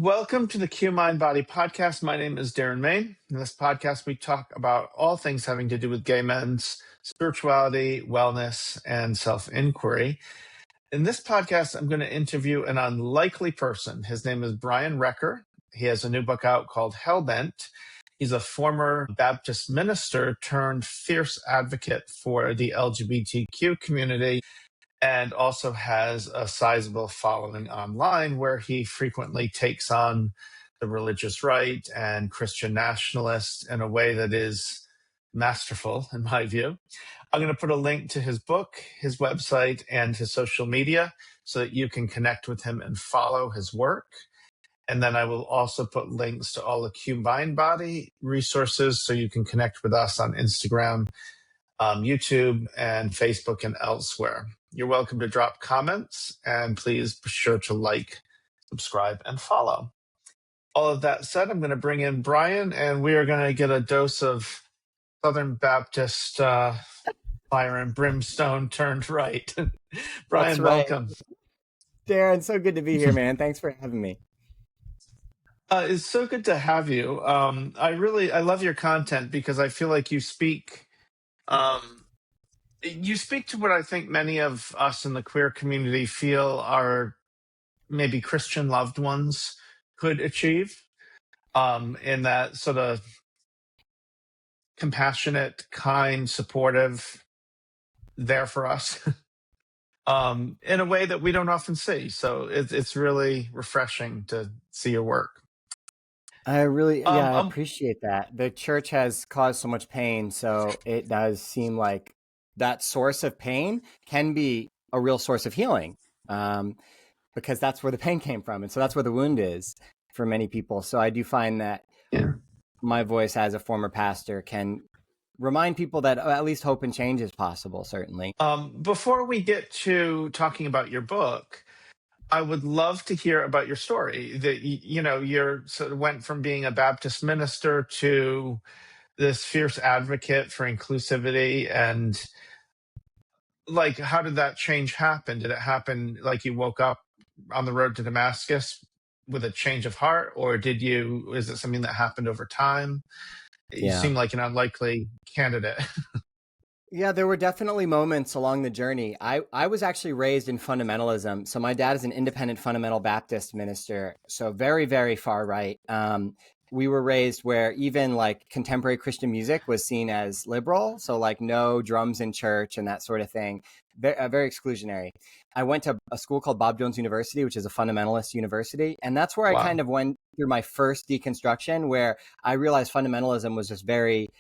Welcome to the Q-MindBody podcast. My name is Darren Main. In this podcast, we talk about all things having to do with gay men's spirituality, wellness, and self-inquiry. In this podcast, I'm going to interview an unlikely person. His name is Brian Recker. He has a new book out called Hellbent. He's a former Baptist minister turned fierce advocate for the LGBTQ community, and also has a sizable following online where he frequently takes on the religious right and Christian nationalists in a way that is masterful, in my view. I'm going to put a link to his book, his website, and his social media so that you can connect with him and follow his work. And then I will also put links to all the Q-MindBody resources so you can connect with us on Instagram, YouTube, and Facebook, and elsewhere. You're welcome to drop comments, and please be sure to like, subscribe, and follow. All of that said, I'm going to bring in Brian, and we are going to get a dose of Southern Baptist fire and brimstone turned right. Brian, That's right. welcome. Darren, so good to be here, man. Thanks for having me. It's so good to have you. I love your content because I feel like you speak to what I think many of us in the queer community feel our maybe Christian loved ones could achieve, in that sort of compassionate, kind, supportive, there for us, in a way that we don't often see. So it's really refreshing to see your work. I appreciate that. The church has caused so much pain, so it does seem like that source of pain can be a real source of healing, because that's where the pain came from. And so that's where the wound is for many people. So I do find that my voice as a former pastor can remind people that at least hope and change is possible, certainly. Before we get to talking about your book, I would love to hear about your story. That you're sort of went from being a Baptist minister to this fierce advocate for inclusivity, and like, how did that change happen? Did it happen like you woke up on the road to Damascus with a change of heart, or is it something that happened over time? You seem like an unlikely candidate. Yeah, there were definitely moments along the journey. I was actually raised in fundamentalism. So my dad is an independent fundamental Baptist minister. So very, very far right. We were raised where even like contemporary Christian music was seen as liberal. So like no drums in church and that sort of thing. Very exclusionary. I went to a school called Bob Jones University, which is a fundamentalist university. And that's where I kind of went through my first deconstruction, where I realized fundamentalism was just very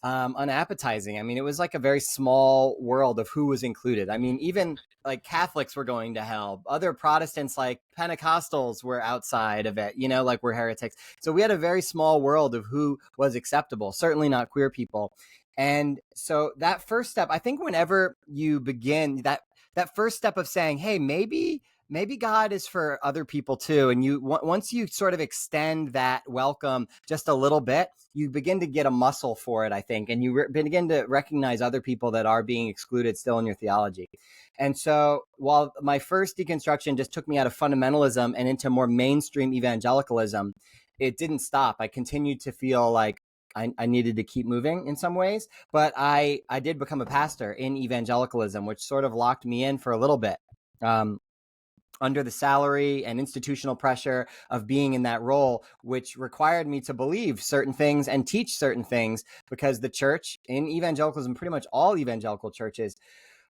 unappetizing. I mean, it was like a very small world of who was included. I mean, even like Catholics were going to hell. Other Protestants, like Pentecostals, were outside of it, like we're heretics. So we had a very small world of who was acceptable, certainly not queer people. And so that first step, I think whenever you begin that first step of saying, hey, maybe God is for other people too. And once you sort of extend that welcome just a little bit, you begin to get a muscle for it, I think. And you begin to recognize other people that are being excluded still in your theology. And so while my first deconstruction just took me out of fundamentalism and into more mainstream evangelicalism, it didn't stop. I continued to feel like I needed to keep moving in some ways, but I did become a pastor in evangelicalism, which sort of locked me in for a little bit. Under the salary and institutional pressure of being in that role, which required me to believe certain things and teach certain things, because the church in evangelicalism, pretty much all evangelical churches,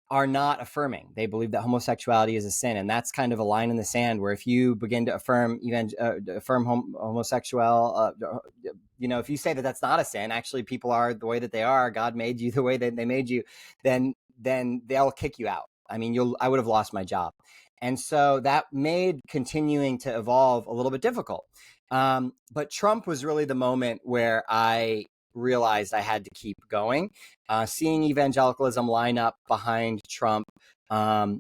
are not affirming. They believe that homosexuality is a sin. And that's kind of a line in the sand where if you begin to affirm homosexual, if you say that that's not a sin, actually people are the way that they are, God made you the way that they made you, then they'll kick you out. I mean, I would have lost my job. And so that made continuing to evolve a little bit difficult. But Trump was really the moment where I realized I had to keep going. Seeing evangelicalism line up behind Trump. I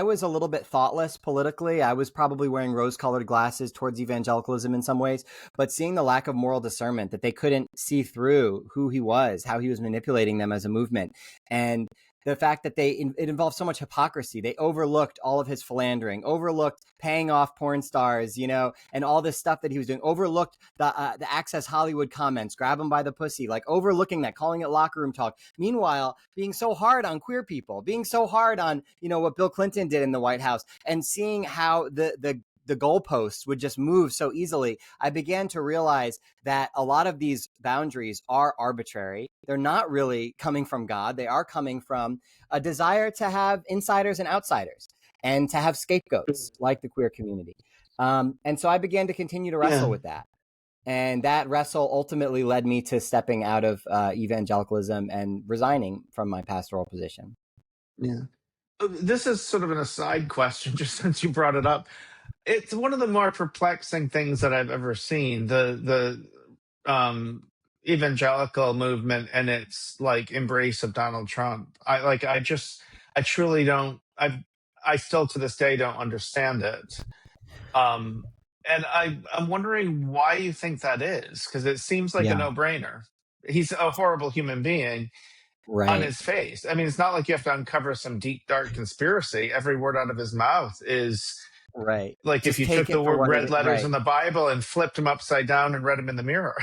was a little bit thoughtless politically. I was probably wearing rose-colored glasses towards evangelicalism in some ways, but seeing the lack of moral discernment, that they couldn't see through who he was, how he was manipulating them as a movement. And The fact that it involved so much hypocrisy. They overlooked all of his philandering, overlooked paying off porn stars, and all this stuff that he was doing, overlooked the Access Hollywood comments, grab him by the pussy, like overlooking that, calling it locker room talk. Meanwhile, being so hard on queer people, being so hard on, what Bill Clinton did in the White House, and seeing how the goalposts would just move so easily, I began to realize that a lot of these boundaries are arbitrary. They're not really coming from God. They are coming from a desire to have insiders and outsiders and to have scapegoats like the queer community. And so I began to continue to wrestle with that. And that wrestle ultimately led me to stepping out of evangelicalism and resigning from my pastoral position. Yeah. This is sort of an aside question, just since you brought it up. It's one of the more perplexing things that I've ever seen. The evangelical movement and its like embrace of Donald Trump. I truly don't. I still to this day don't understand it. And I'm wondering why you think that is, because it seems like a no-brainer. He's a horrible human being. Right. On his face. I mean, it's not like you have to uncover some deep, dark conspiracy. Every word out of his mouth is right. Like Just if you took the red letters right. in the Bible and flipped them upside down and read them in the mirror,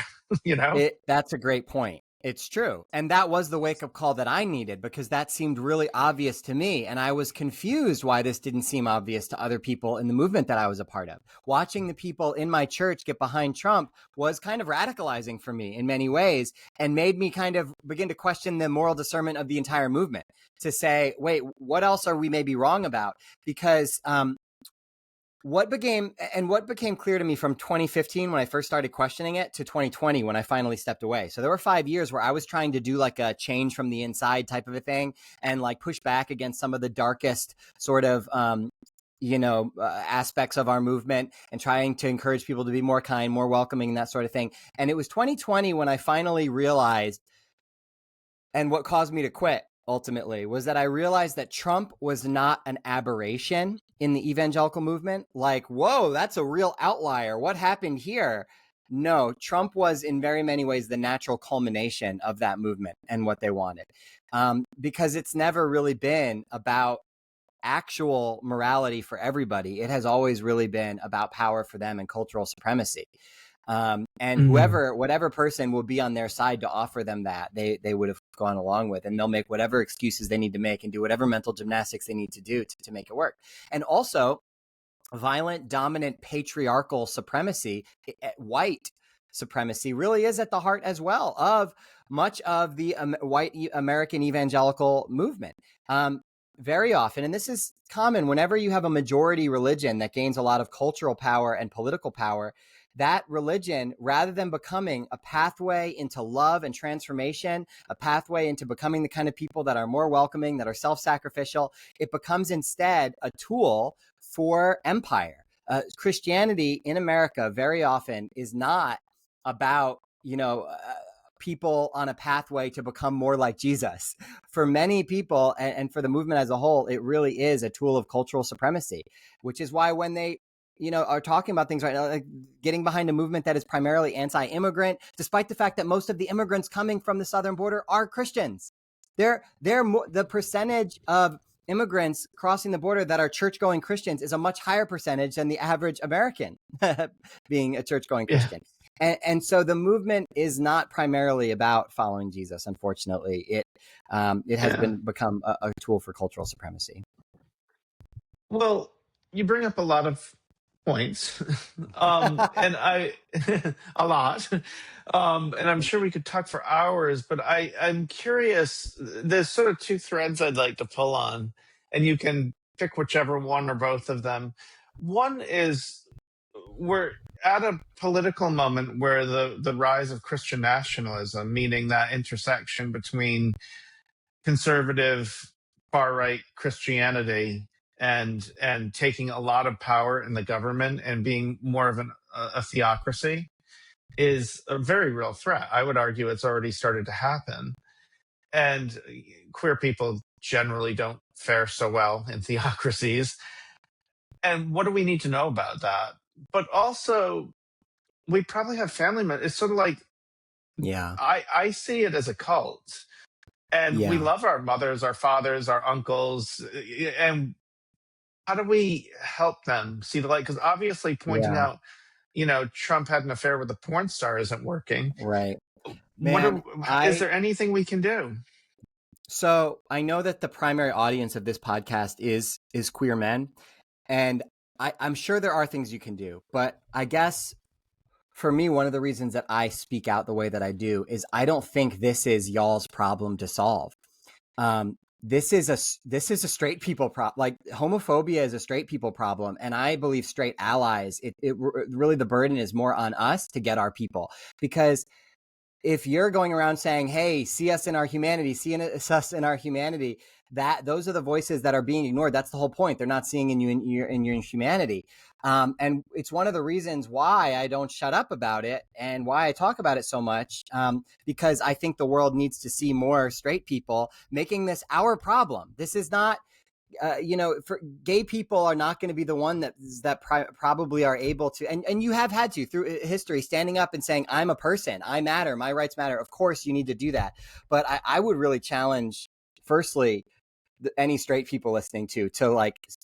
That's a great point. It's true. And that was the wake-up call that I needed, because that seemed really obvious to me. And I was confused why this didn't seem obvious to other people in the movement that I was a part of. Watching the people in my church get behind Trump was kind of radicalizing for me in many ways, and made me kind of begin to question the moral discernment of the entire movement, to say, wait, what else are we maybe wrong about? Because what became clear to me from 2015 when I first started questioning it to 2020 when I finally stepped away. So there were 5 years where I was trying to do like a change from the inside type of a thing, and like push back against some of the darkest sort of aspects of our movement, and trying to encourage people to be more kind, more welcoming, and that sort of thing. And it was 2020 when I finally realized, and what caused me to quit ultimately, was that I realized that Trump was not an aberration in the evangelical movement. Like, whoa, that's a real outlier. What happened here? No, Trump was in very many ways the natural culmination of that movement and what they wanted. Because it's never really been about actual morality for everybody. It has always really been about power for them and cultural supremacy. And whatever person will be on their side to offer them that, they would have gone along with, and they'll make whatever excuses they need to make and do whatever mental gymnastics they need to do to make it work. And also, violent, dominant, patriarchal supremacy, white supremacy, really is at the heart as well of much of the white American evangelical movement. Very often, and this is common whenever you have a majority religion that gains a lot of cultural power and political power, that religion, rather than becoming a pathway into love and transformation, a pathway into becoming the kind of people that are more welcoming, that are self-sacrificial, it becomes instead a tool for empire. Christianity in America very often is not about, people on a pathway to become more like Jesus. For many people, and for the movement as a whole, it really is a tool of cultural supremacy, which is why when they are talking about things right now, like getting behind a movement that is primarily anti-immigrant, despite the fact that most of the immigrants coming from the southern border are Christians. The percentage of immigrants crossing the border that are church-going Christians is a much higher percentage than the average American being a church-going Christian. And so the movement is not primarily about following Jesus. Unfortunately, it has become a tool for cultural supremacy. Well, you bring up a lot of points, and I a lot, and I'm sure we could talk for hours. But I'm curious. There's sort of two threads I'd like to pull on, and you can pick whichever one or both of them. One is we're at a political moment where the rise of Christian nationalism, meaning that intersection between conservative far right Christianity and taking a lot of power in the government and being more of a theocracy, is a very real threat. I would argue it's already started to happen, and queer people generally don't fare so well in theocracies. And what do we need to know about that? But also, we probably have family members. It's sort of like, I see it as a cult. And we Yeah. love our mothers, our fathers, our uncles. And how do we help them see the light? Because obviously pointing Yeah. out, Trump had an affair with a porn star isn't working. Right. What Man, is there anything we can do? so I know that the primary audience of this podcast is queer men, and I'm sure there are things you can do, but I guess for me, one of the reasons that I speak out the way that I do is I don't think this is y'all's problem to solve. This is a straight people problem. Like, homophobia is a straight people problem, and I believe straight allies. It really, the burden is more on us to get our people, because if you're going around saying, "Hey, see us in our humanity, see us in our humanity," that those are the voices that are being ignored. That's the whole point. They're not seeing in you in your humanity, and it's one of the reasons why I don't shut up about it and why I talk about it so much. Because I think the world needs to see more straight people making this our problem. This is not. For gay people are not going to be the one that probably are able to, and you have had to through history, standing up and saying, I'm a person, I matter, my rights matter. Of course you need to do that. But I would really challenge, firstly, any straight people listening to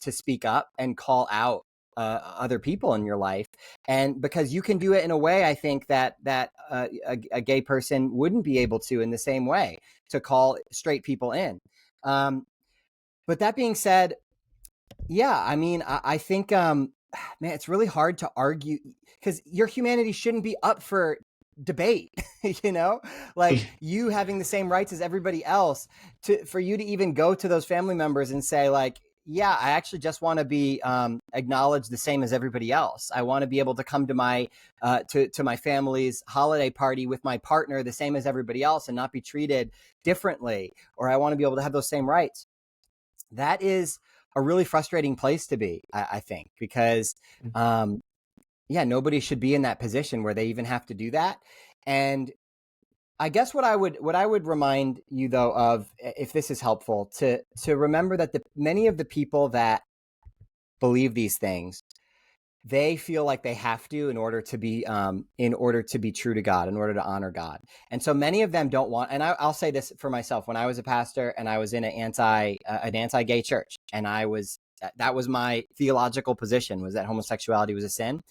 speak up and call out other people in your life. And because you can do it in a way, I think that a gay person wouldn't be able to in the same way, to call straight people in. But that being said, yeah, I mean, I think, man, it's really hard to argue, because your humanity shouldn't be up for debate, like you having the same rights as everybody else, for you to even go to those family members and say, like, yeah, I actually just want to be acknowledged the same as everybody else. I want to be able to come to my to my family's holiday party with my partner the same as everybody else and not be treated differently, or I want to be able to have those same rights. That is a really frustrating place to be, I think, because, nobody should be in that position where they even have to do that. And I guess what I would remind you, though, of, if this is helpful, to remember that many of the people that believe these things, they feel like they have to in order to be true to God, in order to honor God. And so many of them don't want, and I'll say this for myself, when I was a pastor and I was in an anti-gay church, and that was my theological position, was that homosexuality was a sin.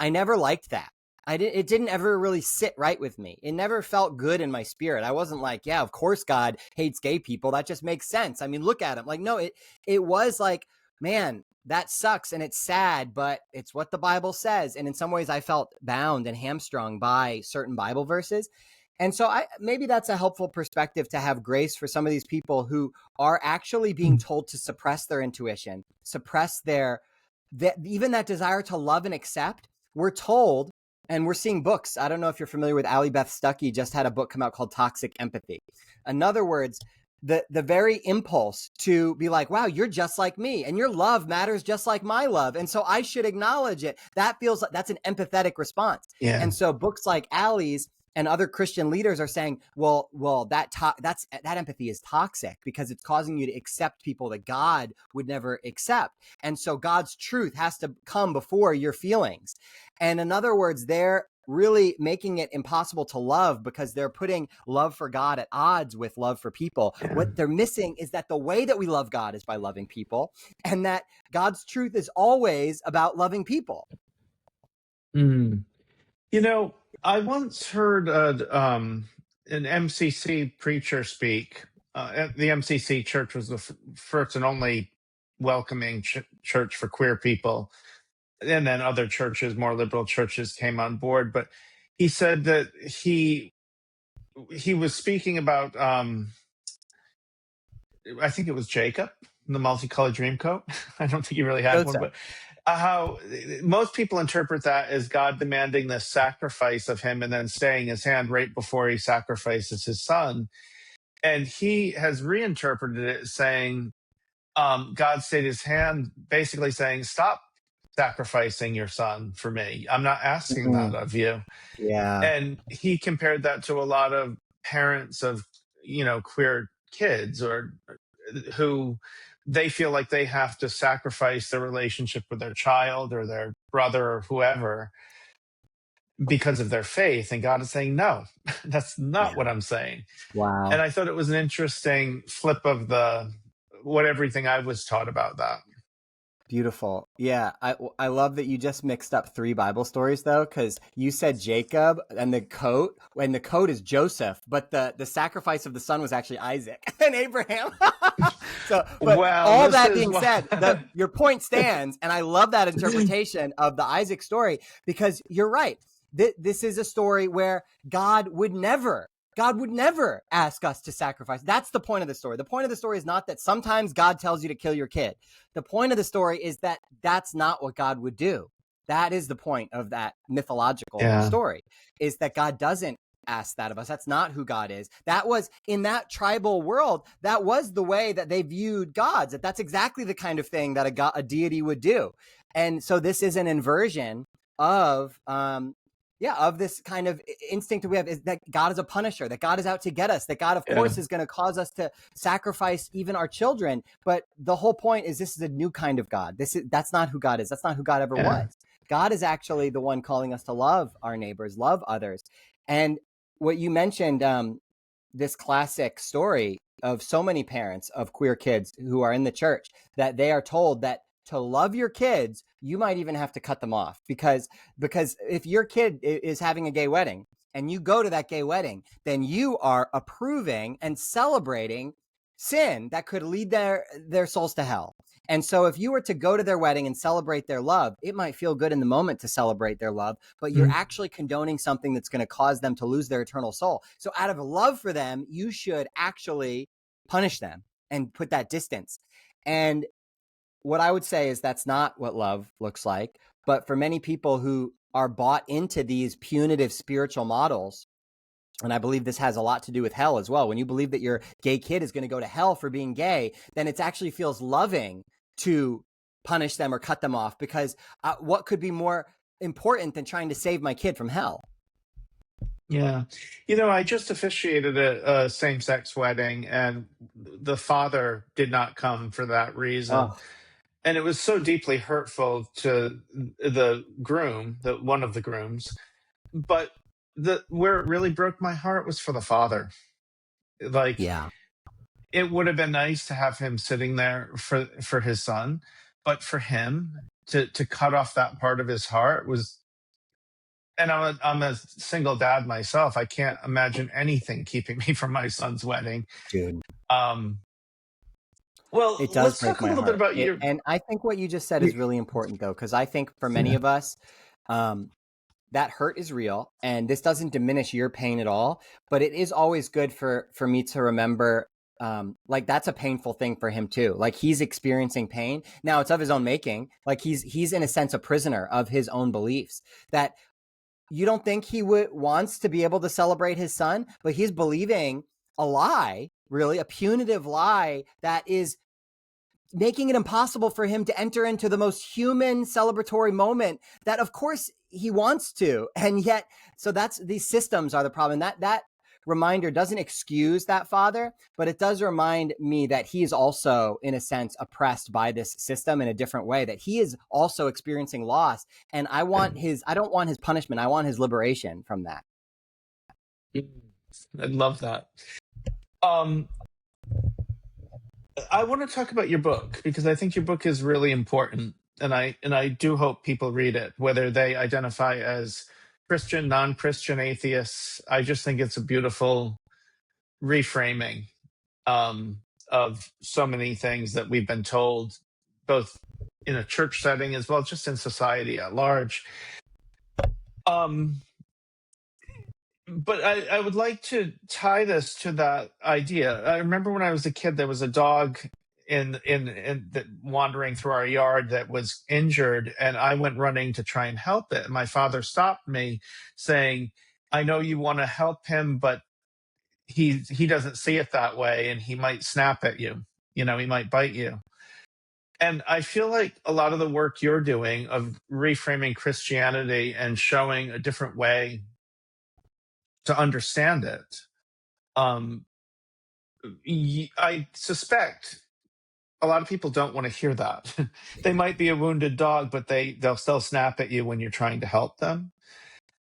I never liked that. It didn't ever really sit right with me. It never felt good in my spirit. I wasn't like, yeah, of course God hates gay people. That just makes sense. I mean, look at him. Like, no, it was like, man, that sucks and it's sad, but it's what the Bible says. And in some ways I felt bound and hamstrung by certain Bible verses. And so maybe that's a helpful perspective, to have grace for some of these people who are actually being told to suppress their intuition, suppress even that desire to love and accept. We're told, and we're seeing books. I don't know if you're familiar with Allie Beth Stuckey, just had a book come out called Toxic Empathy. In other words, the very impulse to be like, wow, you're just like me, and your love matters just like my love, and so I should acknowledge it. That feels like that's an empathetic response. Yeah. And so books like Allie's and other Christian leaders are saying, well, that empathy is toxic, because it's causing you to accept people that God would never accept. And so God's truth has to come before your feelings. And in other words, they're really making it impossible to love, because they're putting love for God at odds with love for people. Yeah. What they're missing is that the way that we love God is by loving people, and that God's truth is always about loving people. I once heard an MCC preacher speak. The MCC church was the first and only welcoming church for queer people. And then other churches, more liberal churches, came on board. But he said that he was speaking about, I think it was Jacob, the multicolored dreamcoat. I don't think he really had one, but how most people interpret that as God demanding this sacrifice of him and then staying his hand right before he sacrifices his son. And he has reinterpreted it as saying, God stayed his hand, basically saying, stop sacrificing your son for me. I'm not asking that of you. Yeah. And he compared that to a lot of parents of, queer kids, or who they feel like they have to sacrifice their relationship with their child or their brother or whoever. because of their faith. And God is saying, no, that's not Yeah. what I'm saying. Wow. And I thought it was an interesting flip of what everything I was taught about that. Beautiful. Yeah, I love that you just mixed up 3 Bible stories though, because you said Jacob and the coat is Joseph, but the sacrifice of the son was actually Isaac and Abraham. So, but Well, all this that is being said, your point stands, and I love that interpretation of the Isaac story, because you're right. This is a story where God would never ask us to sacrifice. That's the point of the story. The point of the story is not that sometimes God tells you to kill your kid. The point of the story is that that's not what God would do. That is the point of that mythological story, is that God doesn't ask that of us. That's not who God is. That was, in that tribal world, that was the way that they viewed gods. That's exactly the kind of thing that a deity would do. And so this is an inversion of of this kind of instinct that we have, is that God is a punisher, that God is out to get us, that God, of course, is going to cause us to sacrifice even our children. But the whole point is, this is a new kind of God. That's not who God is. That's not who God ever was. God is actually the one calling us to love our neighbors, love others. And what you mentioned, this classic story of so many parents of queer kids who are in the church, that they are told that to love your kids, you might even have to cut them off, because if your kid is having a gay wedding and you go to that gay wedding, then you are approving and celebrating sin that could lead their souls to hell. And so if you were to go to their wedding and celebrate their love, it might feel good in the moment to celebrate their love, but you're actually condoning something that's going to cause them to lose their eternal soul. So out of love for them, you should actually punish them and put that distance. And what I would say is that's not what love looks like. But for many people who are bought into these punitive spiritual models, and I believe this has a lot to do with hell as well. When you believe that your gay kid is going to go to hell for being gay, then it actually feels loving to punish them or cut them off, because what could be more important than trying to save my kid from hell? Yeah. I just officiated a same-sex wedding, and the father did not come for that reason. Oh, And it was so deeply hurtful to the groom, one of the grooms. But where it really broke my heart was for the father. Like, yeah. it would have been nice to have him sitting there for his son, but for him to cut off that part of his heart was. And I'm a single dad myself. I can't imagine anything keeping me from my son's wedding. Dude. Um, well, It does let's break talk a my little bit heart. about your. And I think what you just said is really important, though, because I think for many of us, that hurt is real, and this doesn't diminish your pain at all. But it is always good for me to remember, like, that's a painful thing for him too. Like, he's experiencing pain. Now it's of his own making. Like, he's in a sense a prisoner of his own beliefs. That you don't think he wants to be able to celebrate his son, but he's believing a lie, really a punitive lie that is making it impossible for him to enter into the most human celebratory moment that, of course, he wants to. And yet, so these systems are the problem. That reminder doesn't excuse that father, but it does remind me that he is also, in a sense, oppressed by this system in a different way, that he is also experiencing loss. And I don't want his punishment. I want his liberation from that. I love that. I want to talk about your book, because I think your book is really important, and I do hope people read it, whether they identify as Christian, non-Christian, atheists. I just think it's a beautiful reframing of so many things that we've been told, both in a church setting as well as just in society at large. But I would like to tie this to that idea. I remember when I was a kid, there was a dog in wandering through our yard that was injured, and I went running to try and help it. And my father stopped me, saying, "I know you want to help him, but he doesn't see it that way, and he might snap at you. He might bite you." And I feel like a lot of the work you're doing of reframing Christianity and showing a different way to understand it, I suspect a lot of people don't want to hear that. They might be a wounded dog, but they'll still snap at you when you're trying to help them.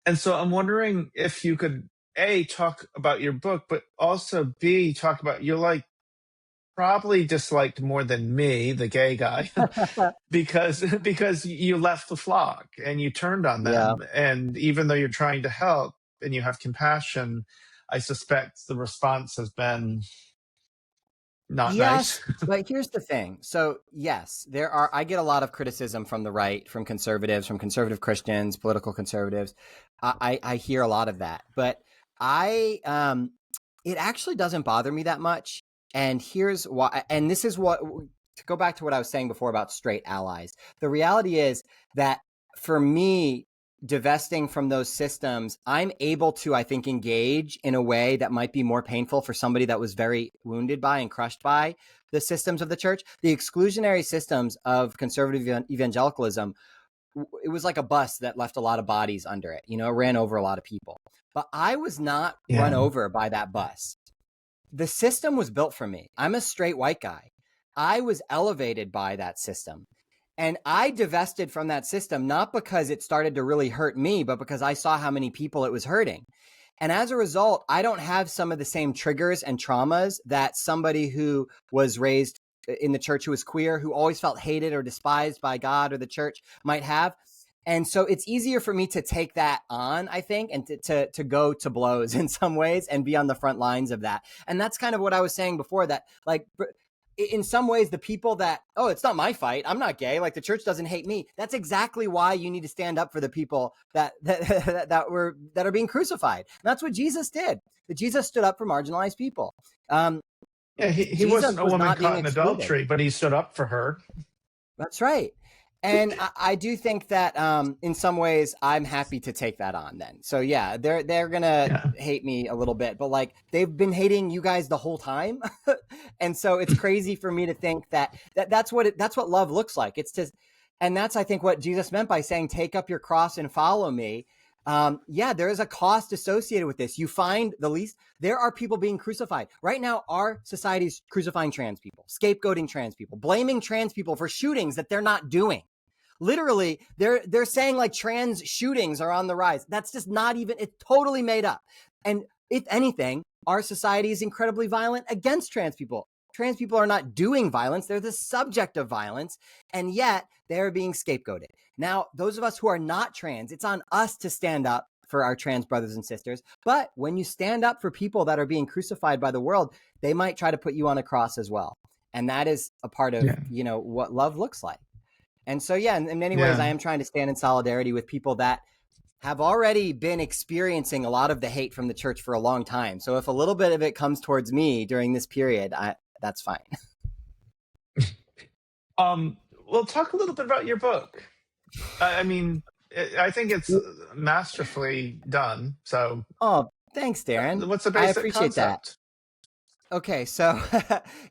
And so I'm wondering if you could A, talk about your book, but also B, talk about you're like probably disliked more than me, the gay guy, because you left the flock and you turned on Yeah. them. And even though you're trying to help and you have compassion, I suspect the response has been not Yes, nice. but here's the thing. So, yes, I get a lot of criticism from the right, from conservatives, from conservative Christians, political conservatives. I hear a lot of that, but it actually doesn't bother me that much. And here's why, and this is what, to go back to what I was saying before about straight allies. The reality is that for me, divesting from those systems, I'm able to, I think, engage in a way that might be more painful for somebody that was very wounded by and crushed by the systems of the church. The exclusionary systems of conservative evangelicalism, it was like a bus that left a lot of bodies under it. It ran over a lot of people. But I was not run Yeah. over by that bus. The system was built for me. I'm a straight white guy. I was elevated by that system. And I divested from that system, not because it started to really hurt me, but because I saw how many people it was hurting. And as a result, I don't have some of the same triggers and traumas that somebody who was raised in the church, who was queer, who always felt hated or despised by God or the church might have. And so it's easier for me to take that on, I think, and to go to blows in some ways and be on the front lines of that. And that's kind of what I was saying before, that like, in some ways, the people that, oh, it's not my fight, I'm not gay, like the church doesn't hate me. That's exactly why you need to stand up for the people that are being crucified. And that's what Jesus did. That Jesus stood up for marginalized people. Yeah, he Jesus wasn't a was woman not being caught in excluded. adultery, but he stood up for her. That's right. And I do think that in some ways I'm happy to take that on then. So yeah, they're gonna hate me a little bit, but like they've been hating you guys the whole time. And so it's crazy for me to think that's what love looks like. It's just, and that's, I think, what Jesus meant by saying, take up your cross and follow me. Yeah, there is a cost associated with this. You find the least, there are people being crucified. Right now, our society is crucifying trans people, scapegoating trans people, blaming trans people for shootings that they're not doing. Literally, they're saying like trans shootings are on the rise. That's just not even, it's totally made up. And if anything, our society is incredibly violent against trans people. Trans people are not doing violence. They're the subject of violence. And yet they're being scapegoated. Now, those of us who are not trans, it's on us to stand up for our trans brothers and sisters. But when you stand up for people that are being crucified by the world, they might try to put you on a cross as well. And that is a part of, what love looks like. And so, yeah, in many ways, I am trying to stand in solidarity with people that have already been experiencing a lot of the hate from the church for a long time. So if a little bit of it comes towards me during this period, that's fine. Well, talk a little bit about your book. I mean, I think it's masterfully done. So, oh, thanks, Darren. What's the I basic appreciate concept? that. Okay, so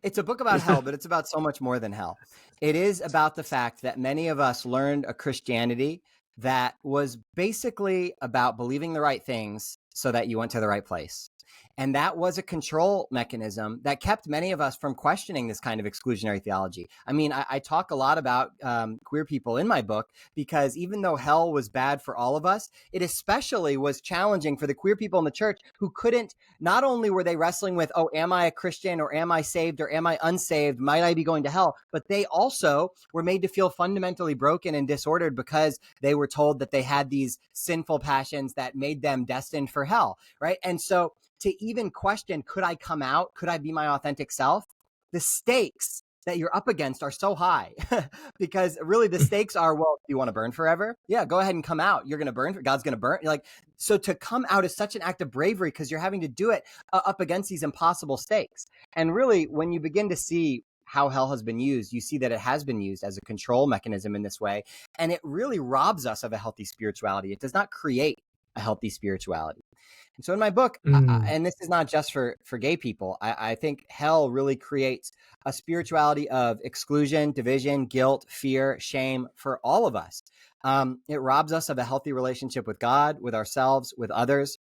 it's a book about hell, but it's about so much more than hell. It is about the fact that many of us learned a Christianity that was basically about believing the right things so that you went to the right place. And that was a control mechanism that kept many of us from questioning this kind of exclusionary theology. I mean, I talk a lot about queer people in my book because even though hell was bad for all of us, it especially was challenging for the queer people in the church who couldn't, not only were they wrestling with, oh, am I a Christian or am I saved or am I unsaved? Might I be going to hell? But they also were made to feel fundamentally broken and disordered because they were told that they had these sinful passions that made them destined for hell, right? And so to even question, could I come out? Could I be my authentic self? The stakes that you're up against are so high because really the stakes are, well, do you want to burn forever? Yeah, go ahead and come out. You're going to burn. God's going to burn. You're like, so to come out is such an act of bravery because you're having to do it up against these impossible stakes. And really, when you begin to see how hell has been used, you see that it has been used as a control mechanism in this way. And it really robs us of a healthy spirituality. It does not create a healthy spirituality. And so in my book, and this is not just for gay people, I think hell really creates a spirituality of exclusion, division, guilt, fear, shame for all of us. It robs us of a healthy relationship with God, with ourselves, with others.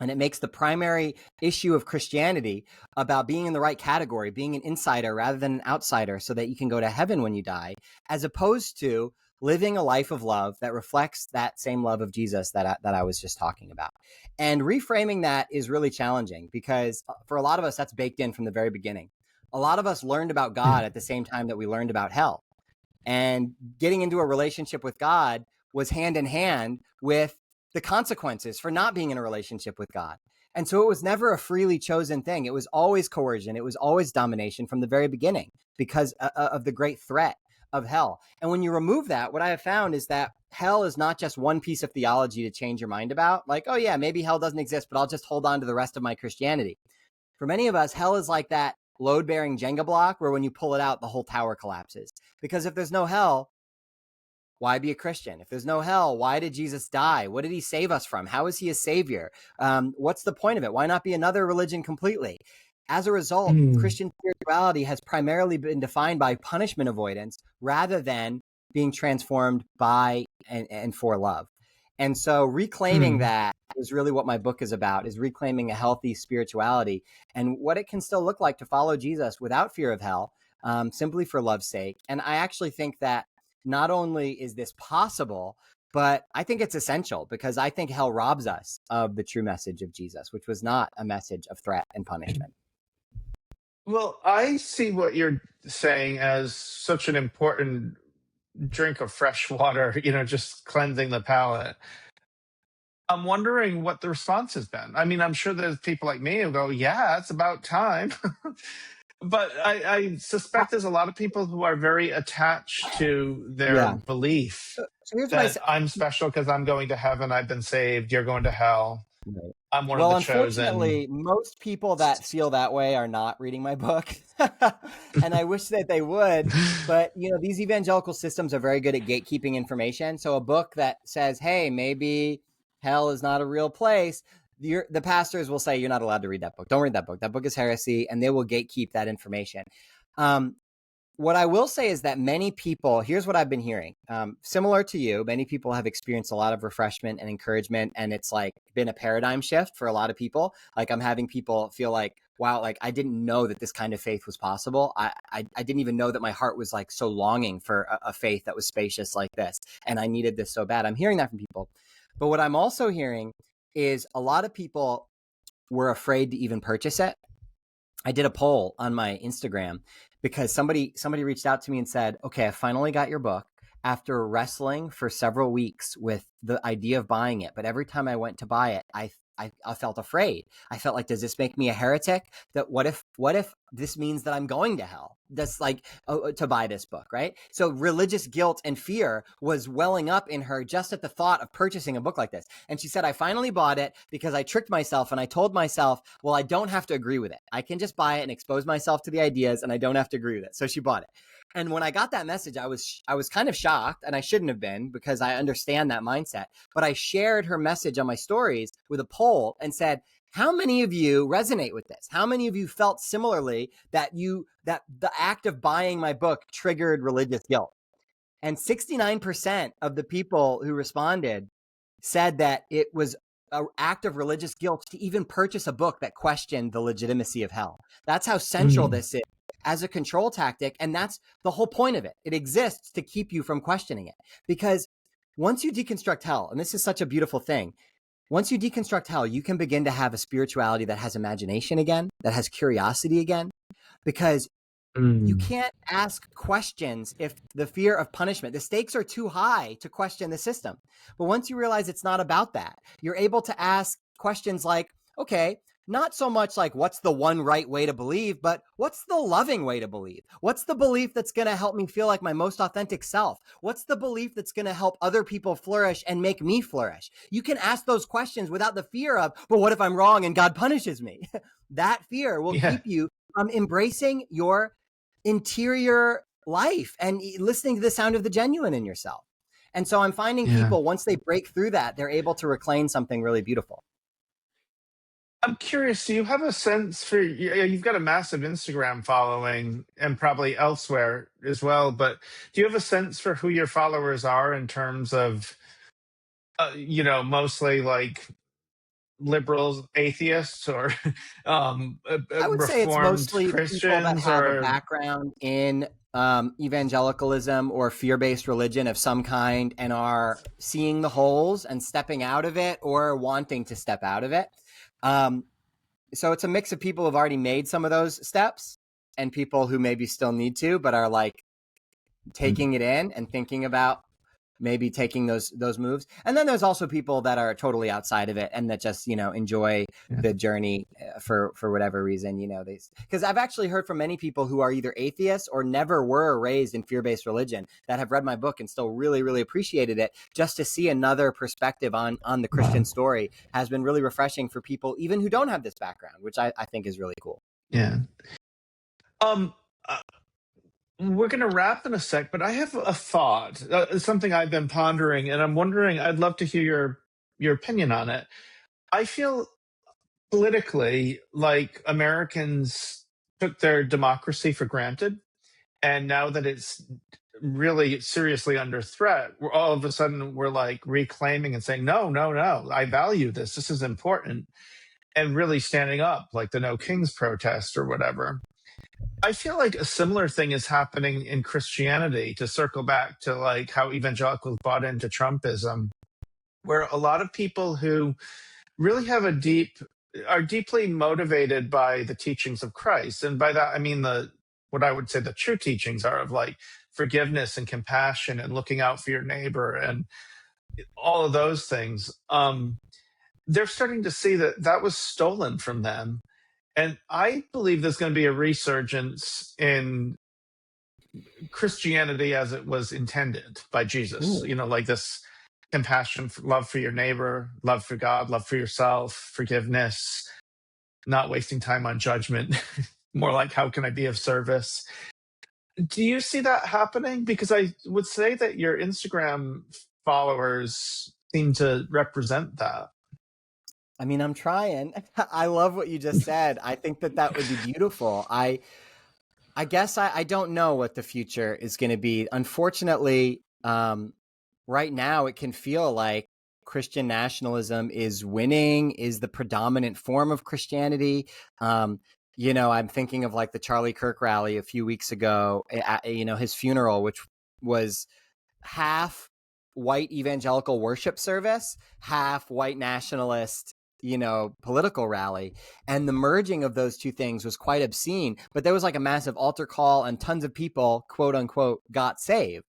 And it makes the primary issue of Christianity about being in the right category, being an insider rather than an outsider so that you can go to heaven when you die, as opposed to living a life of love that reflects that same love of Jesus that I was just talking about. And reframing that is really challenging because for a lot of us, that's baked in from the very beginning. A lot of us learned about God at the same time that we learned about hell. And getting into a relationship with God was hand in hand with the consequences for not being in a relationship with God. And so it was never a freely chosen thing. It was always coercion. It was always domination from the very beginning because of the great threat of hell. And when you remove that, what I have found is that hell is not just one piece of theology to change your mind about. Like, oh yeah, maybe hell doesn't exist, but I'll just hold on to the rest of my Christianity. For many of us, hell is like that load-bearing Jenga block where when you pull it out, the whole tower collapses. Because if there's no hell, why be a Christian? If there's no hell, why did Jesus die? What did he save us from? How is he a savior? What's the point of it? Why not be another religion completely? As a result, Christian spirituality has primarily been defined by punishment avoidance rather than being transformed by and for love. And so reclaiming that is really what my book is about, is reclaiming a healthy spirituality and what it can still look like to follow Jesus without fear of hell, simply for love's sake. And I actually think that not only is this possible, but I think it's essential because I think hell robs us of the true message of Jesus, which was not a message of threat and punishment. Well, I see what you're saying as such an important drink of fresh water, just cleansing the palate. I'm wondering what the response has been. I mean, I'm sure there's people like me who go, yeah, it's about time. But I suspect there's a lot of people who are very attached to their belief So here's that I'm special because I'm going to heaven, I've been saved, you're going to hell. Right. I'm one of the chosen. Unfortunately, most people that feel that way are not reading my book. And I wish that they would. But, these evangelical systems are very good at gatekeeping information. So a book that says, hey, maybe hell is not a real place, the pastors will say, you're not allowed to read that book. Don't read that book. That book is heresy. And they will gatekeep that information. What I will say is that many people, here's what I've been hearing. Similar to you, many people have experienced a lot of refreshment and encouragement. And it's like been a paradigm shift for a lot of people. Like I'm having people feel like, wow, like I didn't know that this kind of faith was possible. I didn't even know that my heart was like so longing for a faith that was spacious like this. And I needed this so bad. I'm hearing that from people. But what I'm also hearing is a lot of people were afraid to even purchase it. I did a poll on my Instagram because somebody reached out to me and said, okay, I finally got your book after wrestling for several weeks with the idea of buying it. But every time I went to buy it, I felt afraid. I felt like, does this make me a heretic? That what if this means that I'm going to hell? That's like to buy this book, right? So religious guilt and fear was welling up in her just at the thought of purchasing a book like this. And she said, I finally bought it because I tricked myself and I told myself, well, I don't have to agree with it. I can just buy it and expose myself to the ideas and I don't have to agree with it. So she bought it. And when I got that message, I was kind of shocked, and I shouldn't have been because I understand that mindset. But I shared her message on my stories with a poll and said, how many of you resonate with this? How many of you felt similarly that the act of buying my book triggered religious guilt? And 69% of the people who responded said that it was an act of religious guilt to even purchase a book that questioned the legitimacy of hell. That's how central this is as a control tactic. And that's the whole point of it. It exists to keep you from questioning it. Because once you deconstruct hell, and this is such a beautiful thing, once you deconstruct hell, you can begin to have a spirituality that has imagination again, that has curiosity again, because you can't ask questions if the fear of punishment, the stakes are too high to question the system. But once you realize it's not about that, you're able to ask questions like, okay, not so much like what's the one right way to believe, but what's the loving way to believe? What's the belief that's going to help me feel like my most authentic self? What's the belief that's going to help other people flourish and make me flourish? You can ask those questions without the fear of, but what if I'm wrong and God punishes me? That fear will keep you from embracing your interior life and listening to the sound of the genuine in yourself. And so I'm finding people, once they break through that, they're able to reclaim something really beautiful. I'm curious, do you have a sense for, you've got a massive Instagram following and probably elsewhere as well, but do you have a sense for who your followers are in terms of, mostly like liberals atheists or I would say it's reformed mostly people that Christians have a or background in evangelicalism or fear-based religion of some kind and are seeing the holes and stepping out of it or wanting to step out of it. So it's a mix of people who've already made some of those steps and people who maybe still need to, but are like taking it in and thinking about maybe taking those moves. And then there's also people that are totally outside of it and that just, enjoy the journey for whatever reason, because I've actually heard from many people who are either atheists or never were raised in fear-based religion that have read my book and still really, really appreciated it. Just to see another perspective on the Christian story has been really refreshing for people, even who don't have this background, which I think is really cool. Yeah. We're going to wrap in a sec, but I have a thought, something I've been pondering, and I'm wondering, I'd love to hear your opinion on it. I feel politically like Americans took their democracy for granted. And now that it's really seriously under threat, all of a sudden we're like reclaiming and saying, no, I value this. This is important. And really standing up, like the No Kings protest or whatever. I feel like a similar thing is happening in Christianity, to circle back to like how evangelicals bought into Trumpism, where a lot of people who really have are deeply motivated by the teachings of Christ. And by that, I mean what I would say the true teachings are of like forgiveness and compassion and looking out for your neighbor and all of those things. They're starting to see that was stolen from them. And I believe there's going to be a resurgence in Christianity as it was intended by Jesus. Ooh. Like this compassion, love for your neighbor, love for God, love for yourself, forgiveness, not wasting time on judgment, more like how can I be of service? Do you see that happening? Because I would say that your Instagram followers seem to represent that. I mean, I'm trying. I love what you just said. I think that would be beautiful. I guess I don't know what the future is going to be. Unfortunately, right now it can feel like Christian nationalism is winning, is the predominant form of Christianity. I'm thinking of like the Charlie Kirk rally a few weeks ago, his funeral, which was half white evangelical worship service, half white nationalist political rally, and the merging of those two things was quite obscene. But there was like a massive altar call and tons of people, quote unquote, got saved.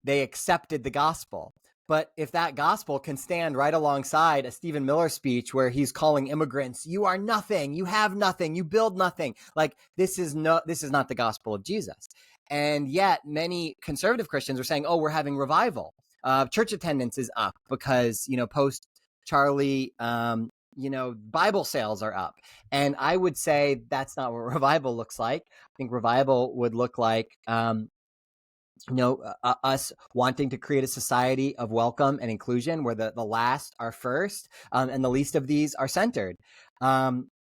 They accepted the gospel. But if that gospel can stand right alongside a Stephen Miller speech where he's calling immigrants, you are nothing, you have nothing, you build nothing, like this is not the gospel of Jesus. And yet many conservative Christians are saying, oh, we're having revival. Church attendance is up because, post Charlie, Bible sales are up. And I would say that's not what revival looks like. I think revival would look like, us wanting to create a society of welcome and inclusion where the last are first, and the least of these are centered.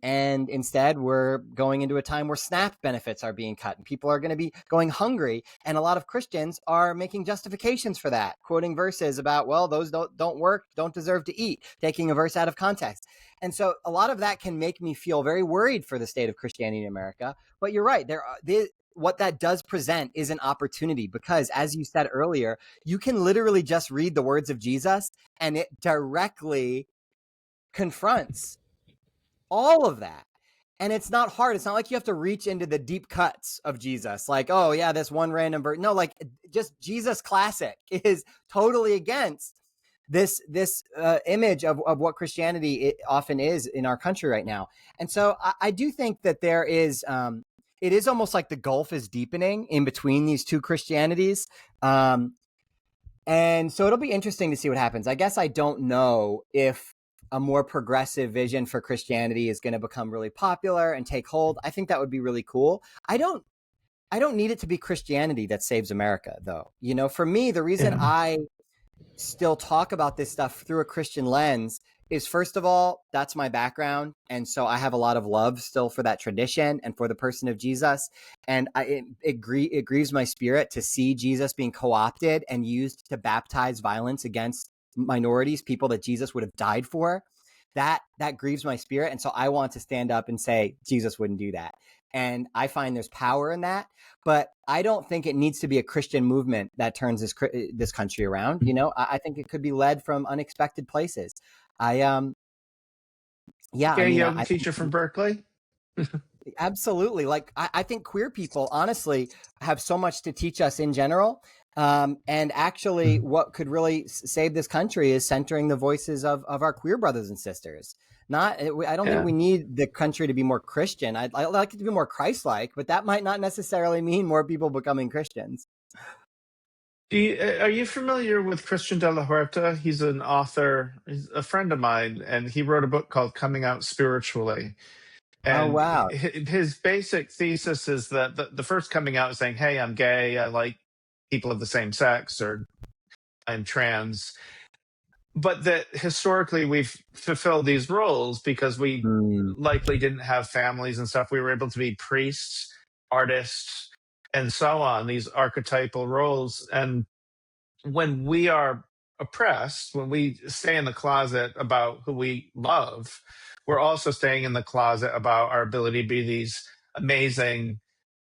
And instead, we're going into a time where SNAP benefits are being cut and people are going to be going hungry. And a lot of Christians are making justifications for that, quoting verses about, well, those don't work, don't deserve to eat, taking a verse out of context. And so a lot of that can make me feel very worried for the state of Christianity in America. But you're right. What that does present is an opportunity because, as you said earlier, you can literally just read the words of Jesus and it directly confronts all of that. And it's not hard. It's not like you have to reach into the deep cuts of Jesus. Like, oh yeah, this one random verse. No, like just Jesus classic is totally against this image of what Christianity often is in our country right now. And so I do think that there is, it is almost like the gulf is deepening in between these two Christianities. And so it'll be interesting to see what happens. I guess I don't know if a more progressive vision for Christianity is going to become really popular and take hold. I think that would be really cool. I don't need it to be Christianity that saves America, though. For me, the reason I still talk about this stuff through a Christian lens is, first of all, that's my background. And so I have a lot of love still for that tradition and for the person of Jesus. And it grieves my spirit to see Jesus being co-opted and used to baptize violence against minorities, people that Jesus would have died for, that grieves my spirit. And so I want to stand up and say, Jesus wouldn't do that. And I find there's power in that, but I don't think it needs to be a Christian movement that turns this country around. You know, I think it could be led from unexpected places. Yeah, I Gay mean, yoga teacher from Berkeley. absolutely. Like, I think queer people, honestly, have so much to teach us in general. And actually, what could really save this country is centering the voices of our queer brothers and sisters. I don't think we need the country to be more Christian. I'd like it to be more Christ-like, but that might not necessarily mean more people becoming Christians. Are you familiar with Christian de la Huerta? He's an author, he's a friend of mine, and he wrote a book called Coming Out Spiritually. Oh, And wow. his basic thesis is that the first coming out is saying, hey, I'm gay, I like people of the same sex, or I'm trans. But that historically we've fulfilled these roles because we likely didn't have families and stuff. We were able to be priests, artists, and so on, these archetypal roles. And when we are oppressed, when we stay in the closet about who we love, we're also staying in the closet about our ability to be these amazing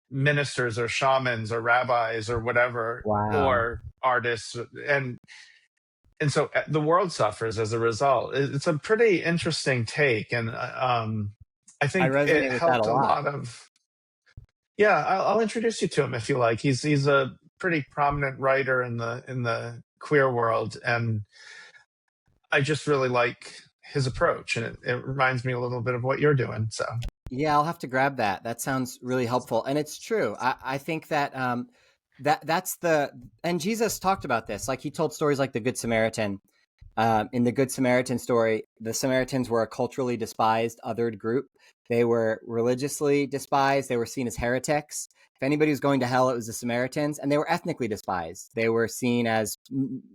ministers or shamans or rabbis or whatever, Wow. or artists. And so the world suffers as a result. It's a pretty interesting take. And I think it resonate with that a helped a lot. lot of, yeah, I'll introduce you to him if you like. He's a pretty prominent writer in the queer world, and I just really like his approach, and it reminds me a little bit of what you're doing. So Yeah, I'll have to grab that. That sounds really helpful. And it's true. I think that and Jesus talked about this. Like, he told stories like the Good Samaritan. In the Good Samaritan story, the Samaritans were a culturally despised, othered group. They were religiously despised. They were seen as heretics. If anybody was going to hell, it was the Samaritans. And they were ethnically despised. They were seen as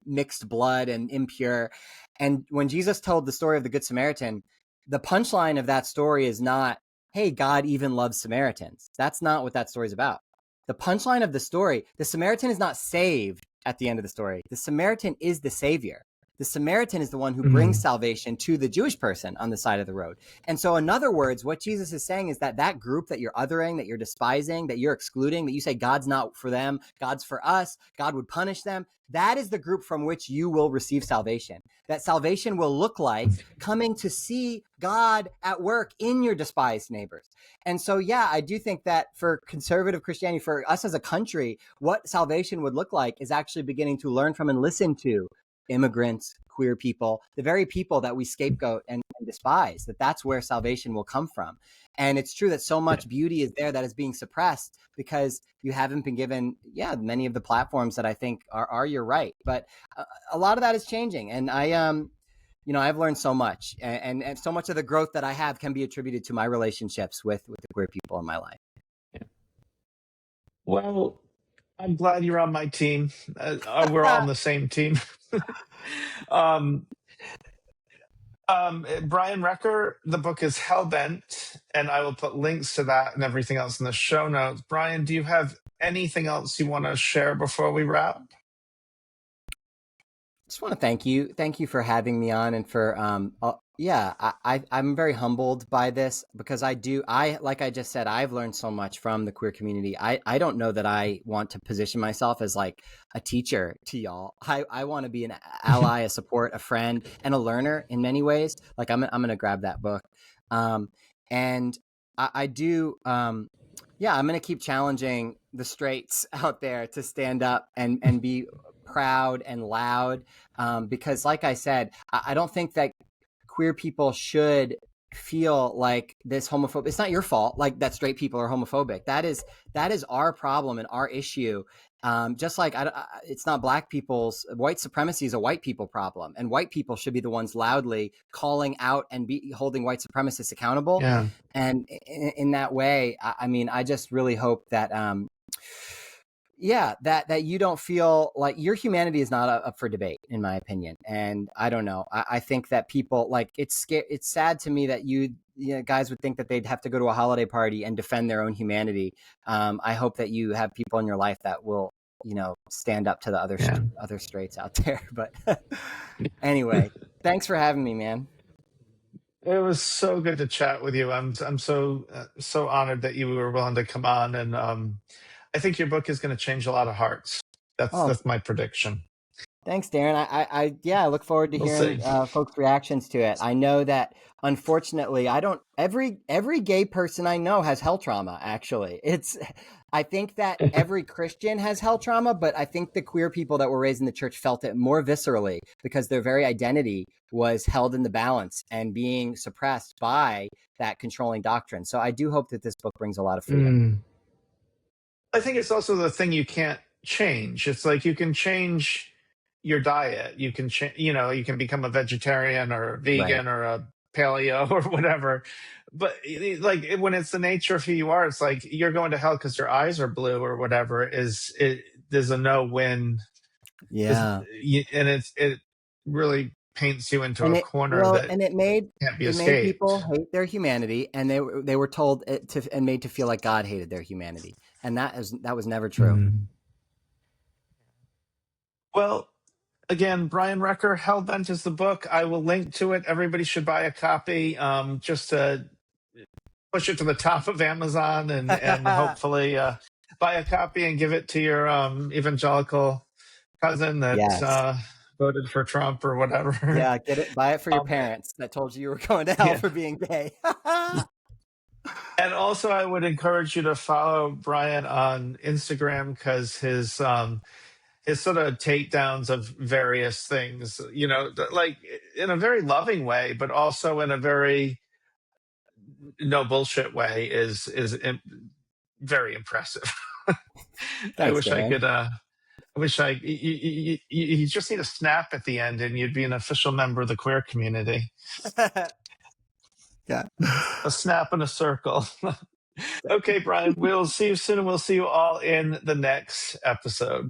mixed blood and impure. And when Jesus told the story of the Good Samaritan, the punchline of that story is not, hey, God even loves Samaritans. That's not what that story is about. The punchline of the story, the Samaritan is not saved at the end of the story. The Samaritan is the savior. The Samaritan is the one who brings salvation to the Jewish person on the side of the road. And so, in other words, what Jesus is saying is that group that you're othering, that you're despising, that you're excluding, that you say God's not for them, God's for us, God would punish them, that is the group from which you will receive salvation. That salvation will look like coming to see God at work in your despised neighbors. And so, yeah, I do think that for conservative Christianity, for us as a country, what salvation would look like is actually beginning to learn from and listen to immigrants, queer people, the very people that we scapegoat and despise, that's where salvation will come from. And it's true that so much beauty is there that is being suppressed because you haven't been given, many of the platforms that I think are your right. But a lot of that is changing. And I've learned so much, and so much of the growth that I have can be attributed to my relationships with the queer people in my life. yeah. Well, I'm glad you're on my team. We're all on the same team. Brian Recker, the book is Hellbent, and I will put links to that and everything else in the show notes. Brian, do you have anything else you want to share before we wrap? Just want to thank you. Thank you for having me on, and for I'm very humbled by this because like I just said, I've learned so much from the queer community. I don't know that I want to position myself as like a teacher to y'all. I want to be an ally, a support, a friend, and a learner in many ways. Like, I'm going to grab that book. And I do, I'm going to keep challenging the straights out there to stand up and be proud and loud, because, like I said, I don't think that queer people should feel like this homophobic. It's not your fault, like, that straight people are homophobic. That is our problem and our issue. Just like it's not black people's. White supremacy is a white people problem, and white people should be the ones loudly calling out and be holding white supremacists accountable. Yeah. And in that way, I just really hope that that you don't feel like your humanity is not up for debate, in my opinion. And I don't know. I think that people, like, it's sad to me that you guys would think that they'd have to go to a holiday party and defend their own humanity. I hope that you have people in your life that will, stand up to the Yeah. other straights out there. But anyway, thanks for having me, man. It was so good to chat with you. I'm so so honored that you were willing to come on, and I think your book is going to change a lot of hearts. Oh, That's my prediction. thanks, Darren. I look forward to We'll hearing see. folks' reactions to it. I know that unfortunately, I don't. Every gay person I know has hell trauma. Actually, I think that every Christian has hell trauma, but I think the queer people that were raised in the church felt it more viscerally because their very identity was held in the balance and being suppressed by that controlling doctrine. So I do hope that this book brings a lot of freedom. I think it's also the thing you can't change. It's like you can change your diet. You can change, you can become a vegetarian or a Right. vegan or a paleo or whatever. But like when it's the nature of who you are, it's like you're going to hell because your eyes are blue or whatever. There's a no win. Yeah. And it really paints you into And a it corner well, that and can't be it made escaped. people hate their humanity, and they were told and made to feel like God hated their humanity, and that was never true. Well, again, Brian Recker, Hellbent is the book. I will link to it. Everybody should buy a copy, just to push it to the top of Amazon, and hopefully buy a copy and give it to your evangelical cousin that Yes. voted for Trump or whatever. Yeah, buy it for your Um, parents that told you were going to hell yeah. for being gay. And also, I would encourage you to follow Brian on Instagram because his sort of takedowns of various things, like in a very loving way, but also in a very no bullshit way, very impressive. I Thanks, wish I Darren. could. I wish you just need a snap at the end, and you'd be an official member of the queer community. Yeah. A snap and a circle. Okay, Brian. We'll see you soon, and we'll see you all in the next episode.